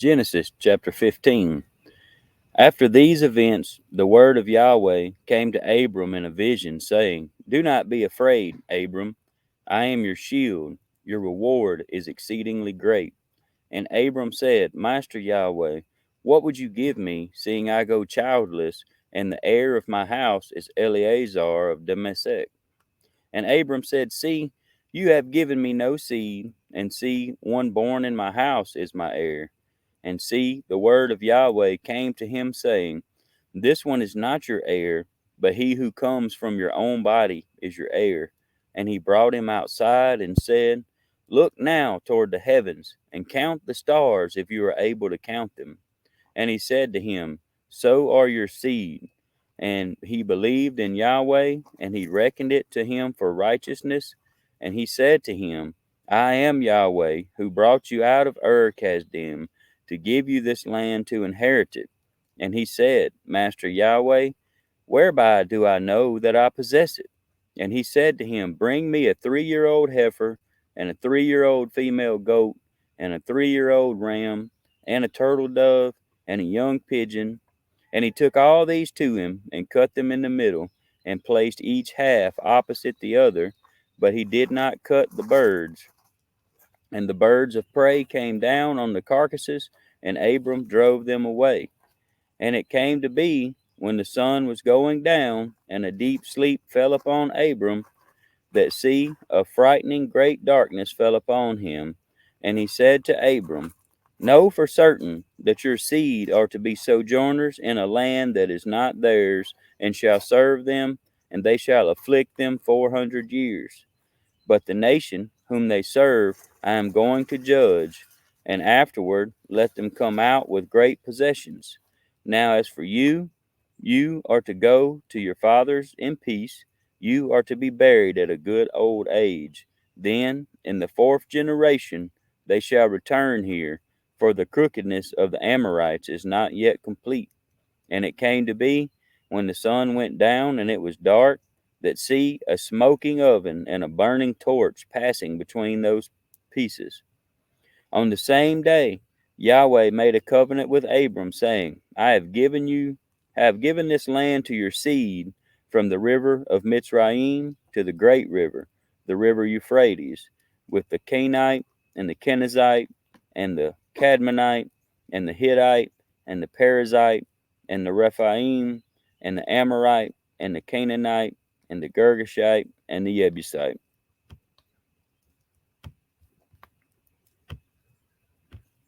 Genesis chapter 15. After these events, the word of Yahweh came to Abram in a vision, saying, Do not be afraid, Abram. I am your shield. Your reward is exceedingly great. And Abram said, Master Yahweh, what would you give me, seeing I go childless, and the heir of my house is Eleazar of Damascus? And Abram said, See, you have given me no seed, and see, one born in my house is my heir. And see, the word of Yahweh came to him, saying, This one is not your heir, but he who comes from your own body is your heir. And he brought him outside and said, Look now toward the heavens, and count the stars if you are able to count them. And he said to him, So are your seed. And he believed in Yahweh, and he reckoned it to him for righteousness. And he said to him, I am Yahweh, who brought you out of Ur-Kasdim, to give you this land to inherit it. And he said, Master Yahweh, whereby do I know that I possess it? And he said to him, Bring me a 3-year-old heifer, and a 3-year-old female goat, and a 3-year-old ram, and a turtle dove, and a young pigeon. And he took all these to him, and cut them in the middle, and placed each half opposite the other, but he did not cut the birds. And the birds of prey came down on the carcasses, and Abram drove them away. And it came to be, when the sun was going down, and a deep sleep fell upon Abram, that see, a frightening great darkness fell upon him. And he said to Abram, Know for certain that your seed are to be sojourners in a land that is not theirs, and shall serve them, and they shall afflict them 400 years. But the nation whom they serve I am going to judge, and afterward let them come out with great possessions. Now as for you, you are to go to your fathers in peace. You are to be buried at a good old age. Then, in the 4th generation, they shall return here, for the crookedness of the Amorites is not yet complete. And it came to be, when the sun went down and it was dark, that see, a smoking oven and a burning torch passing between those pieces. On the same day, Yahweh made a covenant with Abram, saying, I have given this land to your seed, from the river of Mitzrayim to the great river, the river Euphrates, with the Kenite and the Kenizzite and the Cadmonite and the Hittite and the Perizzite and the Rephaim and the Amorite and the Canaanite and the Girgashite and the Jebusite.